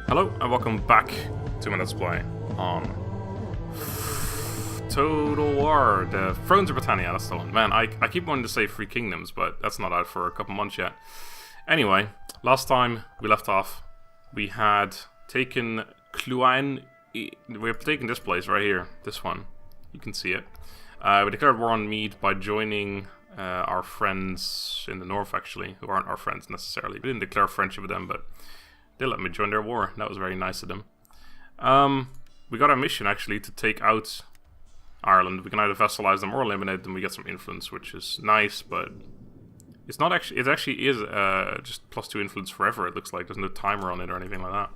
Hello and welcome back to my Let's Play on Total War, the Thrones of Britannia, that's the one. Man, I keep wanting to say Three Kingdoms, but that's not out for a couple months yet. Anyway, last time we left off, we had taken Cluain. We're taking this place right here, this one. You can see it. We declared war on Mide by joining our friends in the north, actually, who aren't our friends necessarily. We didn't declare friendship with them, but they let me join their war. That was very nice of them. We got a mission, actually, to take out Ireland. We can either vassalize them or eliminate them. We get some influence, which is nice, but it's not actually... It actually is just +2 influence forever, it looks like. There's no timer on it or anything like that.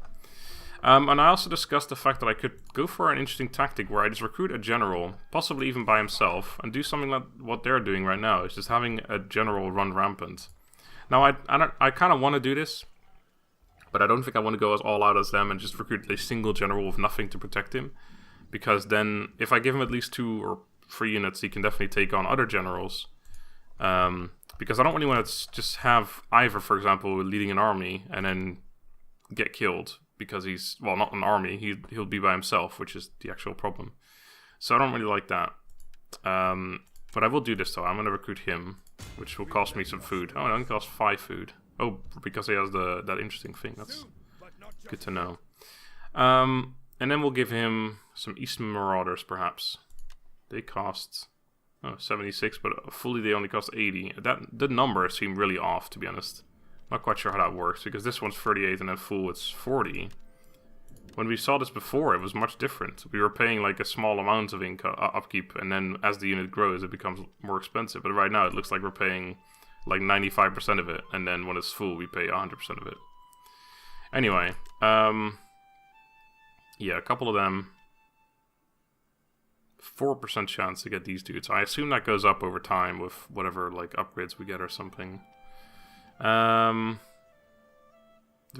And I also discussed the fact that I could go for an interesting tactic where I just recruit a general, possibly even by himself, and do something like what they're doing right now. It's just having a general run rampant. Now, I kind of want to do this, but I don't think I want to go as all out as them and just recruit a single general with nothing to protect him. Because then, if I give him at least 2 or 3 units, he can definitely take on other generals. Because I don't really want to just have Ivor, for example, leading an army and then get killed. Because he's, well, not an army, he'll be by himself, which is the actual problem. So I don't really like that. But I will do this though. I'm going to recruit him, which will cost me some food. Oh, it only costs 5 food. Oh, because he has that interesting thing. That's good to know. And then we'll give him some Eastern Marauders, perhaps. They cost 76, but fully they only cost 80. The numbers seem really off, to be honest. Not quite sure how that works, because this one's 38 and then full it's 40. When we saw this before, it was much different. We were paying like a small amount of upkeep, and then as the unit grows, it becomes more expensive. But right now, it looks like we're paying like 95% of it, and then when it's full, we pay 100% of it. Anyway, yeah, a couple of them. 4% chance to get these dudes. I assume that goes up over time with whatever like upgrades we get or something. Do I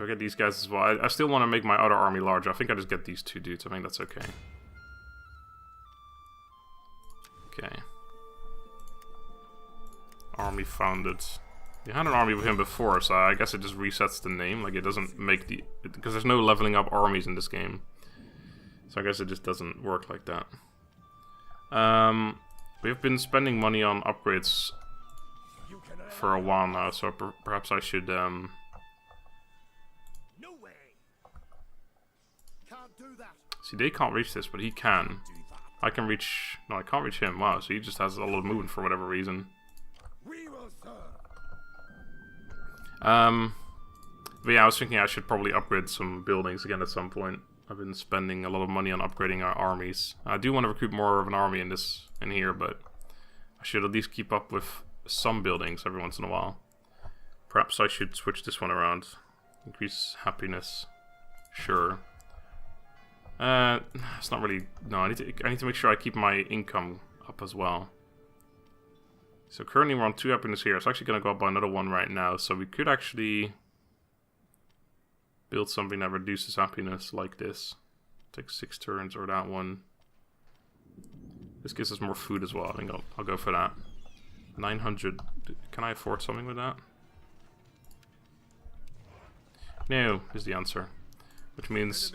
get these guys as well? I still want to make my other army larger. I think I just get these 2 dudes. I think that's okay. Okay. Army founded. You had an army with him before, so I guess it just resets the name. Like, it doesn't make the... Because there's no leveling up armies in this game. So I guess it just doesn't work like that. We've been spending money on upgrades for a while now, so perhaps I should no way. Can't do that. See, they can't reach this, but he can. I can reach... No, I can't reach him. Wow, so he just has a lot of movement for whatever reason. We will serve. But yeah, I was thinking I should probably upgrade some buildings again at some point. I've been spending a lot of money on upgrading our armies. I do want to recruit more of an army in here, but I should at least keep up with some buildings every once in a while. Perhaps I should switch this one around. Increase happiness. Sure. It's not really... No, I need to make sure I keep my income up as well. So currently we're on 2 happiness here. It's actually going to go up by another 1 right now. So we could actually build something that reduces happiness like this. Take 6 turns, or that one. This gives us more food as well. I think I'll go for that. 900. Can I afford something with that? No, is the answer. Which means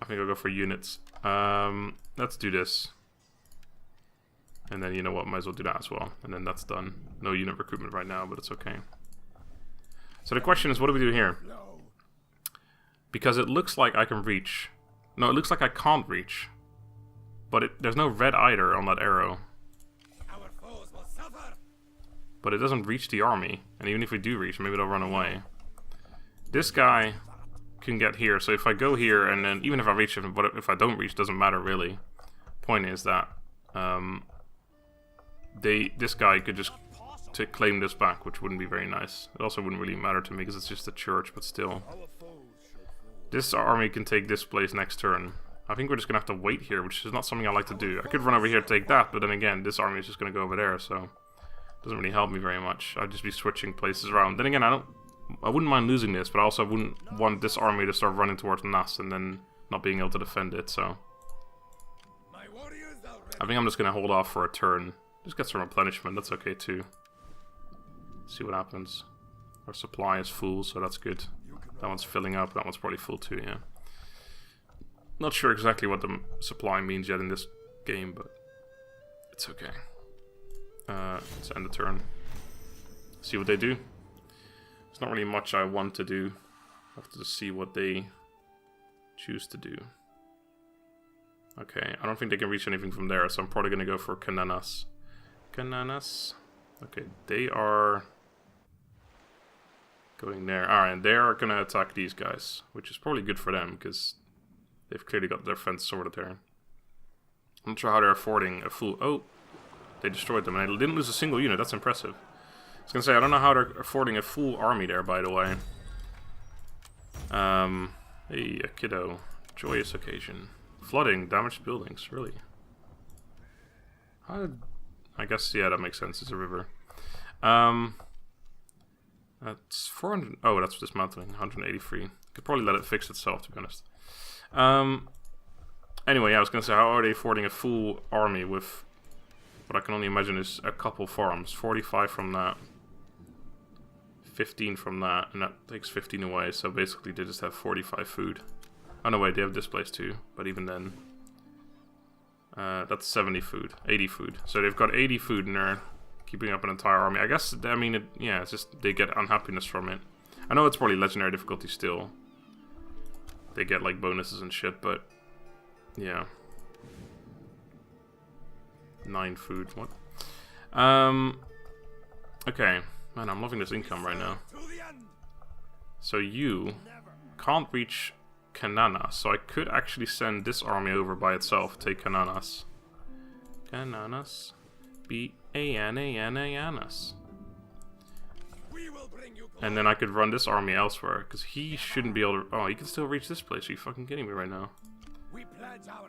I think I'll go for units. Let's do this. And then, you know what, might as well do that as well. And then that's done. No unit recruitment right now, but it's okay. So the question is, what do we do here? Because it looks like I can reach. No, it looks like I can't reach. But there's no red either on that arrow. But it doesn't reach the army. And even if we do reach, maybe they'll run away. This guy can get here. So if I go here, and then even if I reach him, but if I don't reach, doesn't matter really. Point is that this guy could just claim this back, which wouldn't be very nice. It also wouldn't really matter to me because it's just a church, but still. This army can take this place next turn. I think we're just going to have to wait here, which is not something I like to do. I could run over here to take that, but then again, this army is just going to go over there, so it doesn't really help me very much. I'd just be switching places around. Then again, I wouldn't mind losing this, but I also wouldn't want this army to start running towards Nass and then not being able to defend it, so I think I'm just going to hold off for a turn. Just get some replenishment, that's okay too. See what happens. Our supply is full, so that's good. That one's filling up, that one's probably full too, yeah. Not sure exactly what the supply means yet in this game, but it's okay. Let's end the turn. See what they do. There's not really much I want to do. I have to just see what they choose to do. Okay, I don't think they can reach anything from there, so I'm probably going to go for Cananas. Cananas. Okay, they are going there. Alright, and they are going to attack these guys, which is probably good for them, because they've clearly got their fence sorted there. I'm not sure how they're affording a full... Oh, they destroyed them, and they didn't lose a single unit. That's impressive. I was going to say, I don't know how they're affording a full army there, by the way. Hey, a kiddo. Joyous occasion. Flooding, damaged buildings, really? How did... I guess, yeah, that makes sense. It's a river. That's 400... Oh, that's dismantling. 183. Could probably let it fix itself, to be honest. Anyway, yeah, I was going to say, how are they affording a full army with what I can only imagine is a couple farms? 45 from that. 15 from that, and that takes 15 away, so basically they just have 45 food. Oh no, wait, they have displaced too, but even then... that's 70 food, 80 food. So they've got 80 food and they're keeping up an entire army. I guess, I mean, yeah, it's just they get unhappiness from it. I know it's probably legendary difficulty still. They get like bonuses and shit, but yeah. 9 food, what? Okay. Man, I'm loving this income right now. So you can't reach Cananas, so I could actually send this army over by itself. Take Cananas. Cananas. B-A-N-A-N-A-N-S. And then I could run this army elsewhere, because he shouldn't be able to... Oh, he can still reach this place. Are you fucking kidding me right now?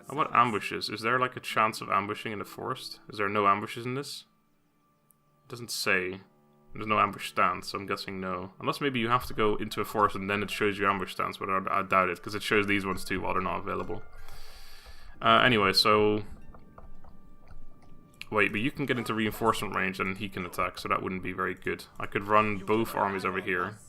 How about ambushes? Is there like a chance of ambushing in the forest? Is there no ambushes in this? It doesn't say. There's no ambush stance, so I'm guessing no. Unless maybe you have to go into a forest and then it shows you ambush stance, but I doubt it, because it shows these ones too while they're not available. Anyway, so... Wait, but you can get into reinforcement range and he can attack, so that wouldn't be very good. I could run both armies over here.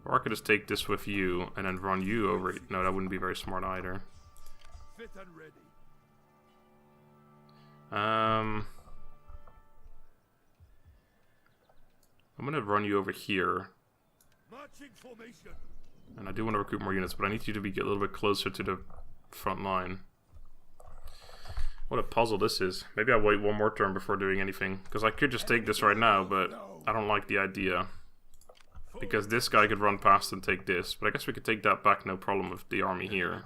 Or I could just take this with you and then run you over... No, that wouldn't be very smart either. I'm gonna run you over here. And I do want to recruit more units, but I need you to get a little bit closer to the front line. What a puzzle this is. Maybe I'll wait one more turn before doing anything. Because I could just take this right now, but I don't like the idea. Because this guy could run past and take this. But I guess we could take that back, no problem, with the army here.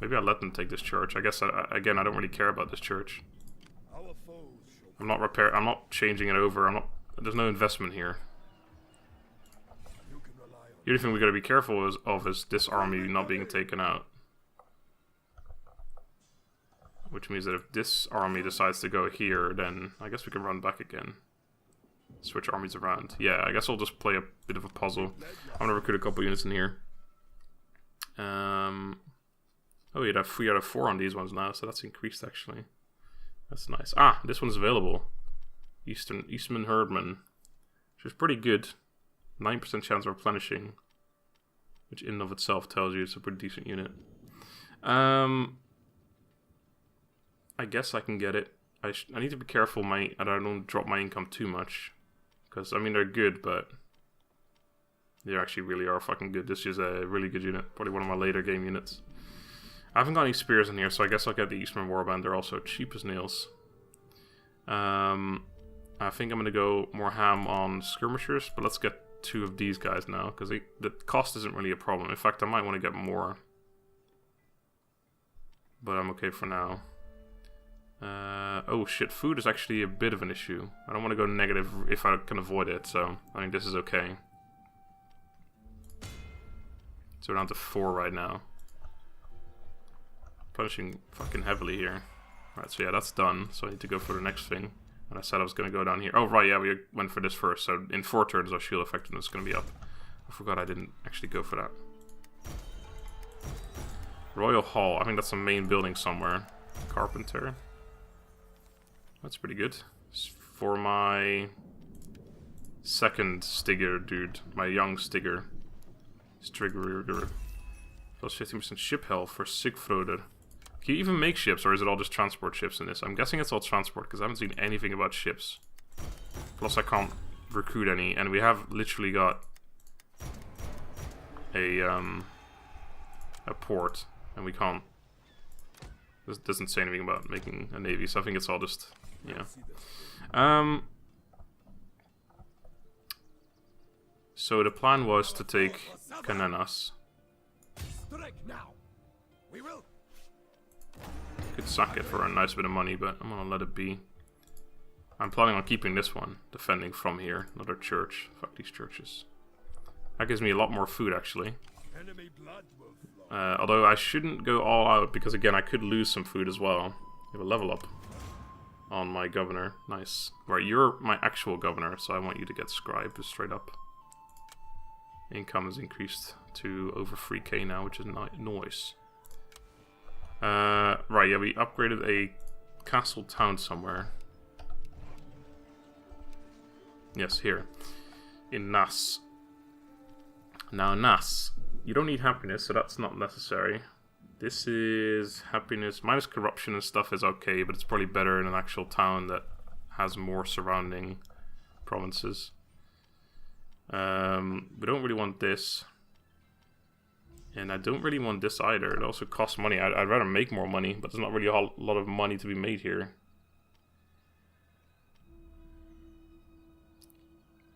Maybe I'll let them take this church. I guess, again, I don't really care about this church. I'm not changing it over. There's no investment here. The only thing we gotta be careful of is this army not being taken out. Which means that if this army decides to go here, then I guess we can run back again. Switch armies around. Yeah, I guess I'll just play a bit of a puzzle. I'm gonna recruit a couple units in here. Oh, we have 3 out of 4 on these ones now, so that's increased actually. That's nice. Ah, this one's available. Eastman Herdman. Which is pretty good. 9% chance of replenishing. Which in and of itself tells you it's a pretty decent unit. I guess I can get it. I need to be careful that I don't drop my income too much. Because, I mean, they're good, but... They actually really are fucking good. This is a really good unit. Probably one of my later game units. I haven't got any spears in here, so I guess I'll get the Eastman Warband. They're also cheap as nails. I think I'm going to go more ham on skirmishers, but let's get 2 of these guys now, because the cost isn't really a problem. In fact, I might want to get more. But I'm okay for now. Oh shit, food is actually a bit of an issue. I don't want to go negative if I can avoid it, so I think this is okay. So we're down to 4 right now. Punishing fucking heavily here. Right, so yeah, that's done. So I need to go for the next thing. And I said I was going to go down here. Oh, right, yeah, we went for this first. So in 4 turns, our shield effectiveness is going to be up. I forgot I didn't actually go for that. Royal Hall. I think that's a main building somewhere. Carpenter. That's pretty good. For my second Stigger dude. My young Stigger. Strigger. Plus 15% ship health for Sigfroder. Can you even make ships, or is it all just transport ships in this? I'm guessing it's all transport, because I haven't seen anything about ships. Plus I can't recruit any, and we have literally got a port, and we can't. This doesn't say anything about making a navy, so I think it's all just, yeah. So the plan was to take Cananas. Could sack it for a nice bit of money, but I'm gonna let it be. I'm planning on keeping this one, defending from here. Another church. Fuck these churches. That gives me a lot more food, actually. Although I shouldn't go all out, because again, I could lose some food as well. We have a level up on my governor. Nice. Right, you're my actual governor, so I want you to get scribe straight up. Income is increased to over 3k now, which is nice. Right, yeah, we upgraded a castle town somewhere. Yes, here. In Nass. Now, Nass. You don't need happiness, so that's not necessary. This is happiness. Minus corruption and stuff is okay, but it's probably better in an actual town that has more surrounding provinces. We don't really want this. And I don't really want this either. It also costs money. I'd rather make more money, but there's not really a lot of money to be made here.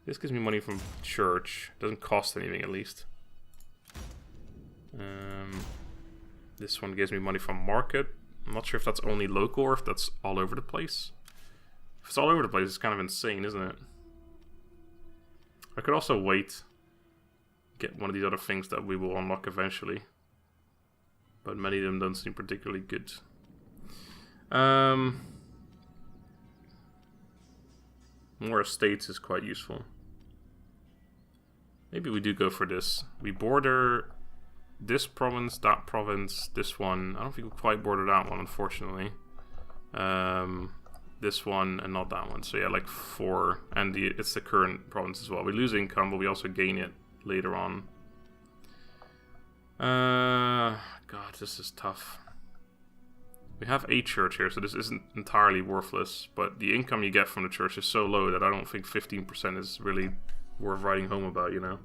This gives me money from church. Doesn't cost anything, at least. This one gives me money from market. I'm not sure if that's only local or if that's all over the place. If it's all over the place, it's kind of insane, isn't it? I could also wait. Get one of these other things that we will unlock eventually. But many of them don't seem particularly good. More estates is quite useful. Maybe we do go for this. We border this province, that province, this one. I don't think we quite border that one, unfortunately. This one and not that one. So yeah, like 4. And it's the current province as well. We lose income, but we also gain it later on. God, this is tough. We have a church here, so this isn't entirely worthless, but the income you get from the church is so low that I don't think 15% is really worth writing home about, you know.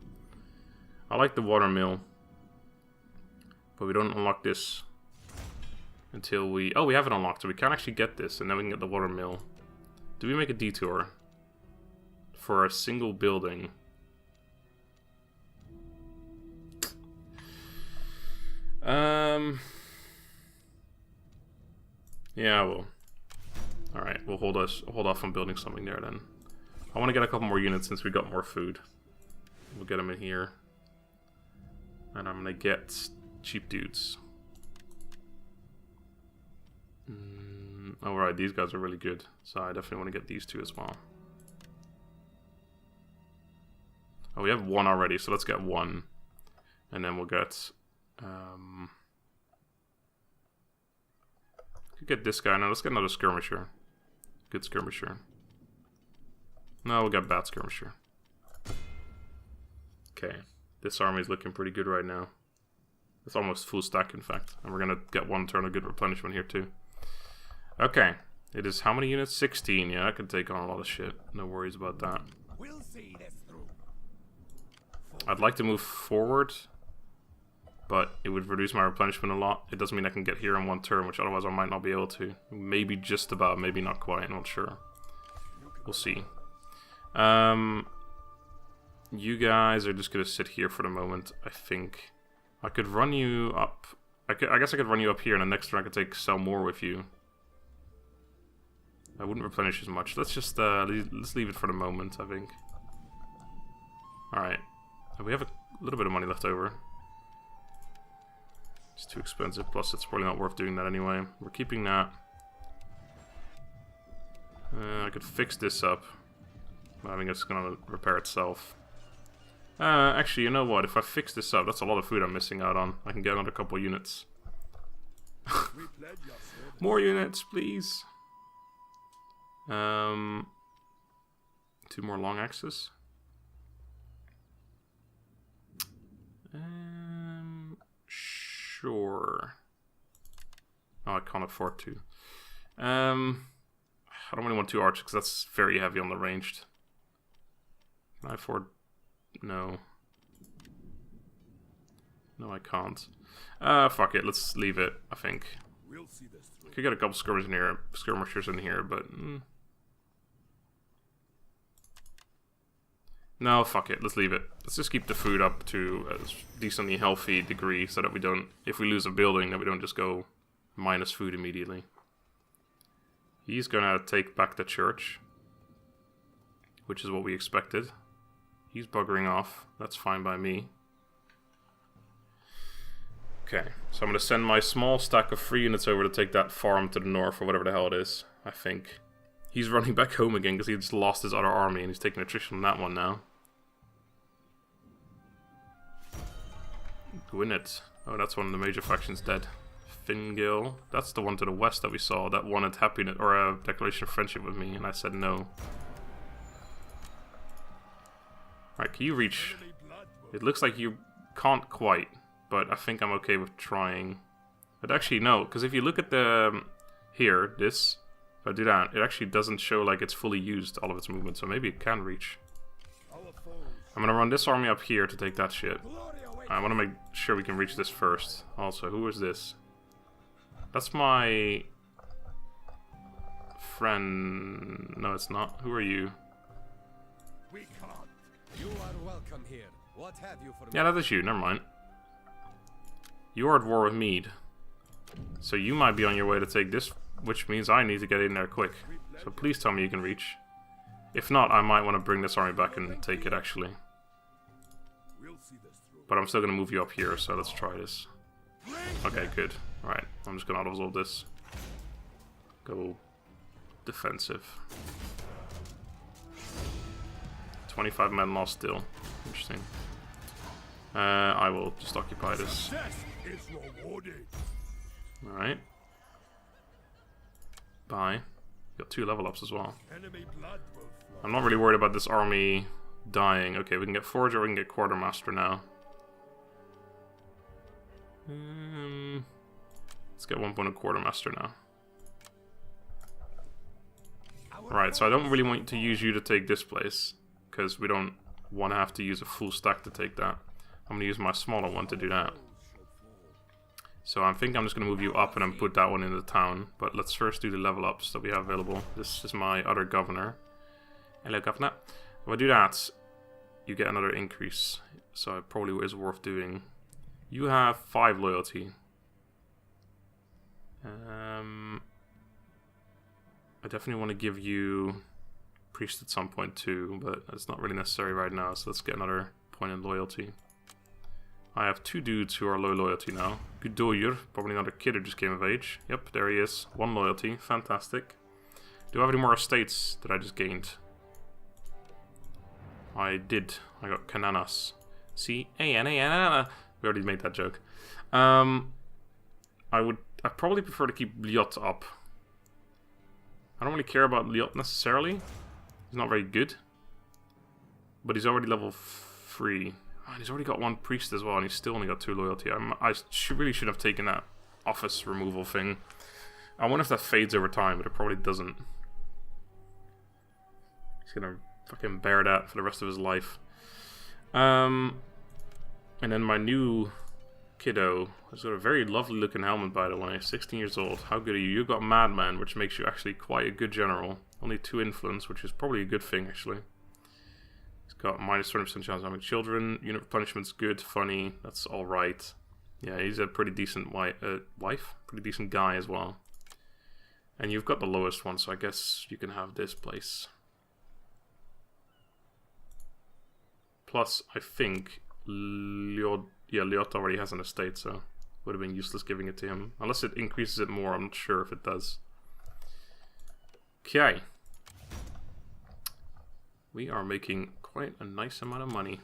I like the water mill, but we don't unlock this until we... Oh, we have it unlocked, so we can actually get this, and then we can get the water mill. Do we make a detour for a single building? Yeah, well, all right. We'll hold off on building something there then. I want to get a couple more units since we got more food. We'll get them in here, and I'm gonna get cheap dudes. All right, these guys are really good, so I definitely want to get these two as well. Oh, we have one already, so let's get one, and then we'll get. Could get this guy now. Let's get another skirmisher. Good skirmisher. No, we'll get bad skirmisher. Okay, this army is looking pretty good right now. It's almost full stack, in fact, and we're gonna get one turn of good replenishment here too. Okay, it is how many units? 16. Yeah, I can take on a lot of shit. No worries about that. We'll see this through. I'd like to move forward, but it would reduce my replenishment a lot. It doesn't mean I can get here in one turn, which otherwise I might not be able to. Maybe just about, maybe not quite, I'm not sure. We'll see. You guys are just gonna sit here for the moment, I think. I could run you up. I guess I could run you up here, and the next turn I could sell more with you. I wouldn't replenish as much. Let's just let's leave it for the moment, I think. Alright. We have a little bit of money left over. It's too expensive, plus it's probably not worth doing that anyway. We're keeping that. I could fix this up. I think it's gonna repair itself. Actually, you know what? If I fix this up, that's a lot of food I'm missing out on. I can get another couple units. More units, please. 2 more long axes. or... No, I can't afford to. I don't really want 2 archers because that's very heavy on the ranged. Can I afford... No. No, I can't. Fuck it, let's leave it, I think. We'll see this through. Could get a couple skirmishers in here, but... No, fuck it, let's leave it. Let's just keep the food up to a decently healthy degree so that we don't... If we lose a building, that we don't just go minus food immediately. He's gonna take back the church, which is what we expected. He's buggering off. That's fine by me. Okay, so I'm gonna send my small stack of 3 units over to take that farm to the north, or whatever the hell it is, I think. He's running back home again because he just lost his other army and he's taking attrition on that one now. Gwynedd. Oh, that's one of the major factions dead. Fingil. That's the one to the west that we saw that wanted happiness or a declaration of friendship with me, and I said no. Alright, can you reach? It looks like you can't quite, but I think I'm okay with trying. But actually, no, because if you look at the here, this, if I do that, it actually doesn't show like it's fully used all of its movement, so maybe it can reach. I'm gonna run this army up here to take that shit. I want to make sure we can reach this first. Also, who is this? That's my friend. No, it's not. Who are you? We can't. You are welcome here. What have you for me? Yeah, that is you. Never mind. You are at war with Mide. So you might be on your way to take this, which means I need to get in there quick. So please tell me you can reach. If not, I might want to bring this army back and take it, actually. We'll see this through. But I'm still going to move you up here, so let's try this. Okay, good. Alright, I'm just going to auto-resolve this. Go defensive. 25 men lost still. Interesting. I will just occupy this. Success is rewarded. Alright. Bye. Got 2 level ups as well. Enemy blood will flow. I'm not really worried about this army dying. Okay, we can get Forger, we can get Quartermaster now. Let's get 1 point of Quartermaster now. Right, so I don't really want to use you to take this place, because we don't want to have to use a full stack to take that. I'm going to use my smaller one to do that. So I think I'm just going to move you up and then put that one in the town. But let's first do the level ups that we have available. This is my other governor. Hello, governor. If I do that, you get another increase. So it probably is worth doing. You have 5 loyalty. I definitely want to give you priest at some point too, but it's not really necessary right now, so let's get another point in loyalty. I have 2 dudes who are low loyalty now. Gudoyer, probably another kid who just came of age. Yep, there he is. 1 loyalty, fantastic. Do I have any more estates that I just gained? I did. I got Cananas. C-A-N-A-N-A-N-A. We already made that joke. I'd probably prefer to keep Liot up. I don't really care about Liot necessarily. He's not very good. But he's already level 3. Oh, and he's already got 1 priest as well, and he's still only got 2 loyalty. I really should have taken that office removal thing. I wonder if that fades over time, but it probably doesn't. He's gonna fucking bear that for the rest of his life. And then my new kiddo has got a very lovely looking helmet, by the way. 16 years old. How good are you? You've got Madman, which makes you actually quite a good general. Only 2 influence, which is probably a good thing, actually. He's got minus 20% chance of having children. Unit punishment's good, funny. That's alright. Yeah, he's a pretty decent wife. Pretty decent guy as well. And you've got the lowest one, so I guess you can have this place. Plus, I think Liot already has an estate, so would have been useless giving it to him. Unless it increases it more, I'm not sure if it does. Okay. We are making quite a nice amount of money.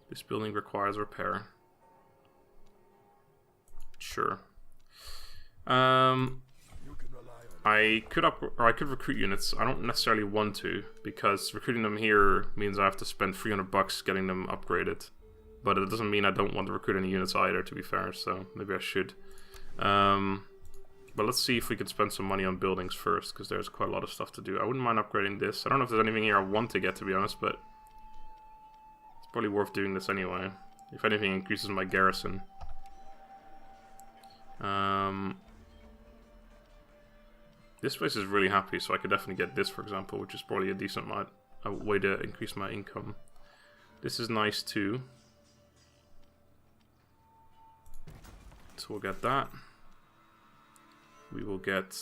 This building requires repair. Sure. I could recruit units. I don't necessarily want to, because recruiting them here means I have to spend $300 getting them upgraded. But it doesn't mean I don't want to recruit any units either, to be fair, so maybe I should. But let's see if we can spend some money on buildings first, because there's quite a lot of stuff to do. I wouldn't mind upgrading this. I don't know if there's anything here I want to get, to be honest, but it's probably worth doing this anyway. If anything, increases my garrison. This place is really happy, so I could definitely get this, for example, which is probably a decent way to increase my income. This is nice too. So we'll get that. We will get...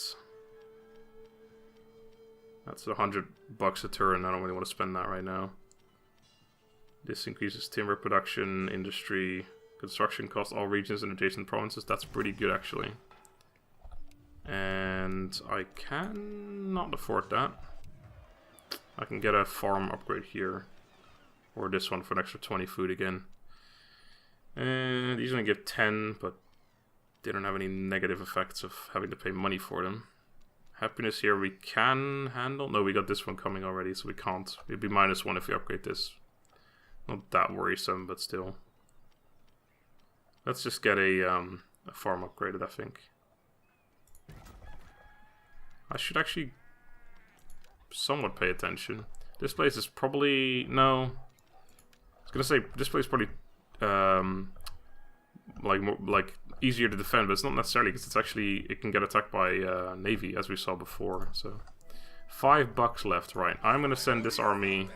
That's $100 a turn. I don't really want to spend that right now. This increases timber production, industry, construction cost, all regions and adjacent provinces. That's pretty good, actually. And I cannot afford that. I can get a farm upgrade here. Or this one for an extra 20 food again. And these only give 10, but they don't have any negative effects of having to pay money for them. Happiness here we can handle. No, we got this one coming already, so we can't. It'd be -1 if we upgrade this. Not that worrisome, but still. Let's just get a farm upgraded, I think. I should actually somewhat pay attention. This place is probably... No. I was gonna say, this place is probably... like easier to defend, but it's not necessarily, because it's actually, it can get attacked by navy, as we saw before. So $5 left, right? I'm gonna send this army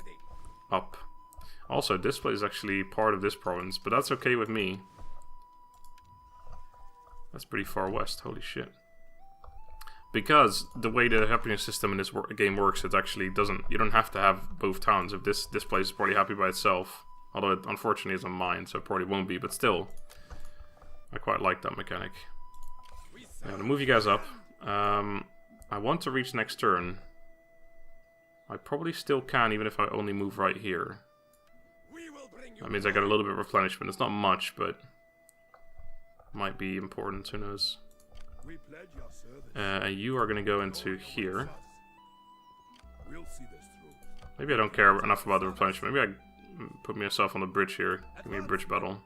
up. Also, this place is actually part of this province, but that's okay with me. That's pretty far west. Holy shit! Because the way the happiness system in this game works, it actually doesn't. You don't have to have both towns. If this place is probably happy by itself, although it unfortunately isn't mine, so it probably won't be. But still. I quite like that mechanic. I'm gonna move you guys up. I want to reach next turn. I probably still can, even if I only move right here. That means I get a little bit of replenishment. It's not much, but might be important. Who knows? You are gonna go into here. Maybe I don't care enough about the replenishment. Maybe I put myself on the bridge here. Give me a bridge battle.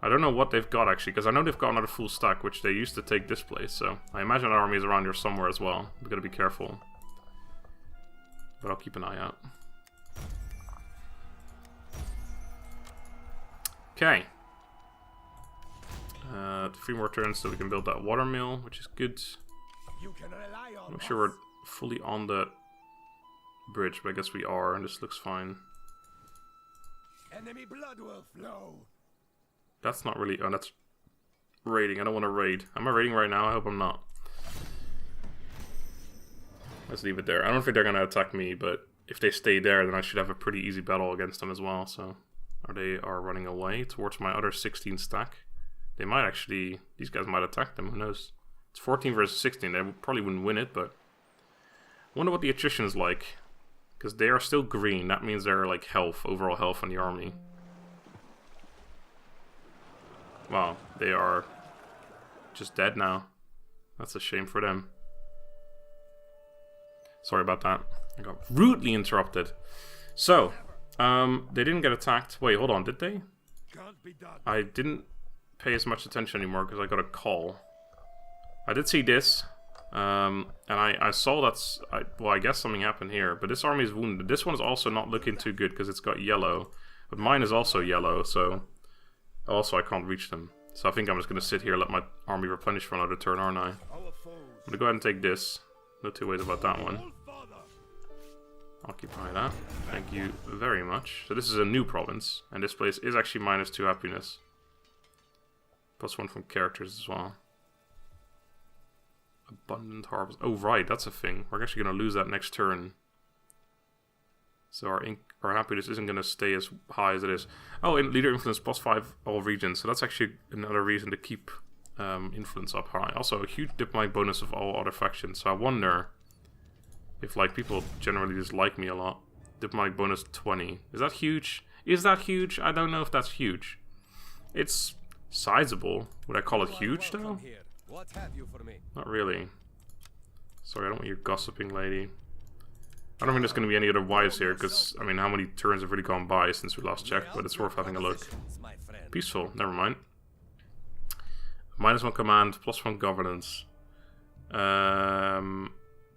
I don't know what they've got, actually, because I know they've got another full stack, which they used to take this place, so I imagine our army is around here somewhere as well. We've got to be careful. But I'll keep an eye out. Okay. 3 more turns so we can build that water mill, which is good. I'm not sure we're fully on the bridge, but I guess we are, and this looks fine. Enemy blood will flow. That's not really... Oh, that's raiding. I don't want to raid. Am I raiding right now? I hope I'm not. Let's leave it there. I don't think they're going to attack me, but if they stay there, then I should have a pretty easy battle against them as well. So, they are running away towards my other 16 stack. They might actually... These guys might attack them. Who knows? It's 14 versus 16. They probably wouldn't win it, but... I wonder what the attrition is like. Because they are still green. That means they're like health, overall health on the army. Wow, they are just dead now. That's a shame for them. Sorry about that. I got rudely interrupted. So, they didn't get attacked. Wait, hold on, did they? I didn't pay as much attention anymore because I got a call. I did see this, and I saw that's... well, I guess something happened here, but this army is wounded. This one's also not looking too good because it's got yellow. But mine is also yellow, so... Also, I can't reach them. So I think I'm just going to sit here, let my army replenish for another turn, aren't I? I'm going to go ahead and take this. No two ways about that one. Occupy that. Thank you very much. So this is a new province, and this place is actually -2 happiness. +1 from characters as well. Abundant harvest. Oh, right, that's a thing. We're actually going to lose that next turn. So our happiness isn't going to stay as high as it is. Oh, and leader influence +5 all regions. So that's actually another reason to keep influence up high. Also, a huge diplomatic bonus of all other factions. So I wonder if like people generally dislike me a lot. Diplomatic bonus 20. Is that huge? Is that huge? I don't know if that's huge. It's sizable. Would I call it huge though? What have you for me? Not really. Sorry, I don't want you gossiping, lady. I don't think there's going to be any other wives here, because, I mean, how many turns have really gone by since we last checked, but it's worth having a look. Peaceful, never mind. -1 command, +1 governance.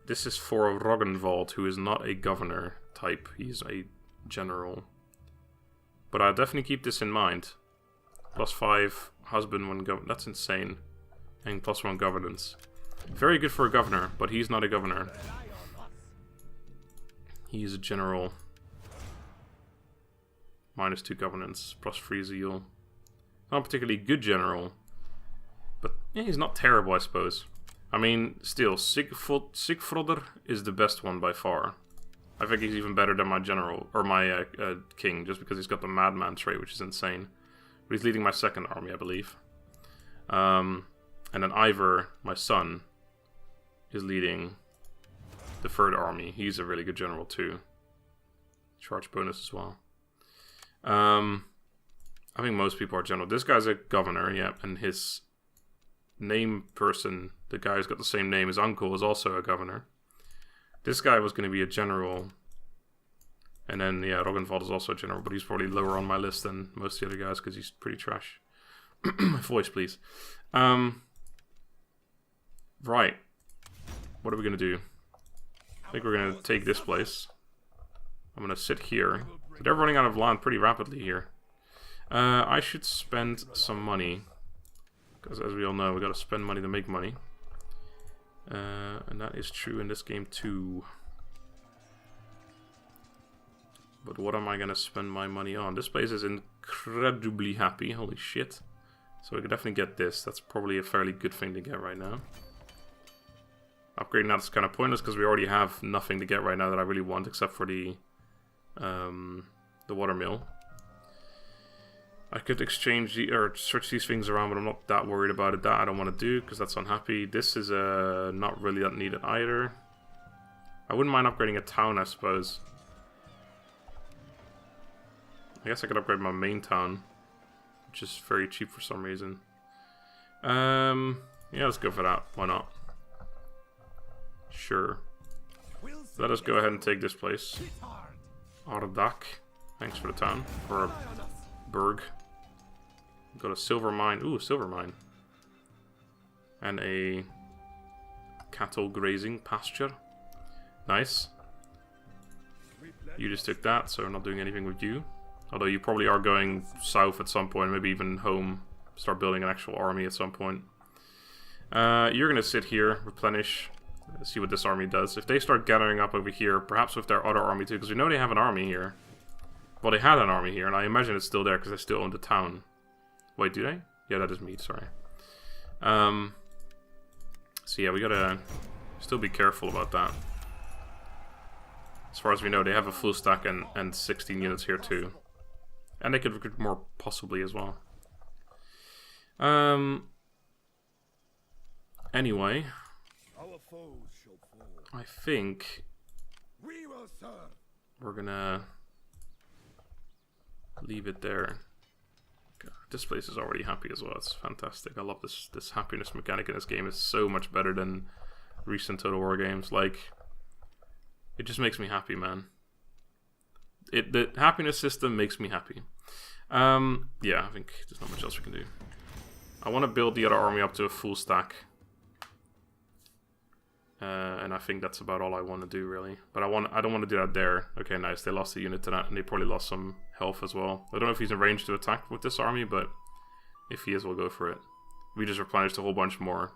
This is for Roggenwald, who is not a governor type. He's a general. But I'll definitely keep this in mind. +5 husband when governor. That's insane. And +1 governance. Very good for a governor, but he's not a governor. He's a general. -2 governance, +3 zeal. Not a particularly good general. But yeah, he's not terrible, I suppose. I mean, still, Sigfroder is the best one by far. I think he's even better than my general, or my king, just because he's got the madman trait, which is insane. But he's leading my second army, I believe. And then Ivor, my son, is leading the third army. He's a really good general too. Charge bonus as well. I think most people are general. This guy's a governor, yeah, and his name person, the guy who's got the same name, his uncle, is also a governor. This guy was going to be a general. And then, yeah, Roggenwald is also a general, but he's probably lower on my list than most of the other guys because he's pretty trash. Voice, please. Right. What are we going to do? I think we're going to take this place. I'm going to sit here. So they're running out of land pretty rapidly here. I should spend some money. Because as we all know, we got to spend money to make money. And that is true in this game too. But what am I going to spend my money on? This place is incredibly happy. Holy shit. So we could definitely get this. That's probably a fairly good thing to get right now. Upgrading that's kind of pointless because we already have nothing to get right now that I really want except for the watermill. I could exchange or switch these things around, but I'm not that worried about it. That I don't want to do because that's unhappy. This is not really that needed either. I wouldn't mind upgrading a town, I suppose. I guess I could upgrade my main town, which is very cheap for some reason. Yeah, let's go for that. Why not? Sure. Let us go ahead and take this place. Ardak. Thanks for the town. For a burg. Got a silver mine. Ooh, silver mine. And a cattle grazing pasture. Nice. You just took that, so I'm not doing anything with you. Although you probably are going south at some point, maybe even home. Start building an actual army at some point. You're going to sit here, replenish, see what this army does. If they start gathering up over here, perhaps with their other army too, because we know they have an army here. Well, they had an army here, and I imagine it's still there because they still own the town. Wait, do they? Yeah, that is Mide, sorry. So yeah, we gotta still be careful about that. As far as we know, they have a full stack and 16 units here too. And they could recruit more possibly as well. Anyway, I think we're gonna leave it there. God, this place is already happy as well. It's fantastic. I love this happiness mechanic in this game. It's so much better than recent Total War games. Like, it just makes me happy, man. The happiness system makes me happy. Yeah, I think there's not much else we can do. I want to build the other army up to a full stack. And I think that's about all I want to do, really. But I don't want to do that there. Okay, nice. They lost a unit to that, and they probably lost some health as well. I don't know if he's in range to attack with this army, but if he is, we'll go for it. We just replenished a whole bunch more.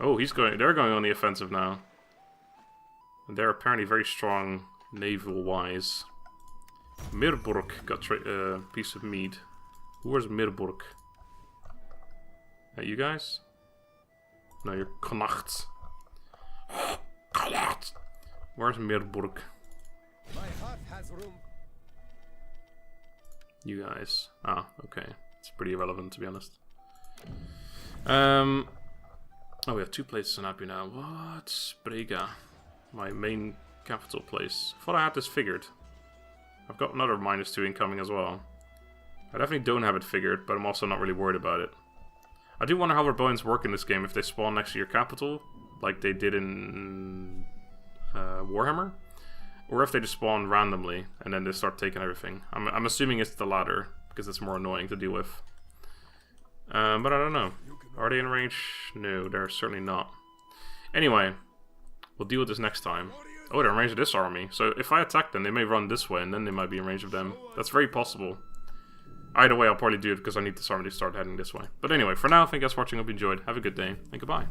Oh, they're going on the offensive now. And they're apparently very strong naval-wise. Mirburg got a piece of Mide. Where's Mirburg? That you guys? No, you're Connacht. Where's Mirburg? You guys. Ah, okay. It's pretty irrelevant, to be honest. Oh, we have 2 places in Happy now. What? Brega. My main capital place. I thought I had this figured. I've got another -2 incoming as well. I definitely don't have it figured, but I'm also not really worried about it. I do wonder how our bones work in this game if they spawn next to your capital, like they did in Warhammer. Or if they just spawn randomly and then they start taking everything. I'm assuming it's the latter, because it's more annoying to deal with. But I don't know. Are they in range? No, they're certainly not. Anyway, we'll deal with this next time. Oh, they're in range of this army. So if I attack them, they may run this way and then they might be in range of them. That's very possible. Either way, I'll probably do it because I need this army to start heading this way. But anyway, for now, thank you guys for watching. Hope you enjoyed. Have a good day and goodbye.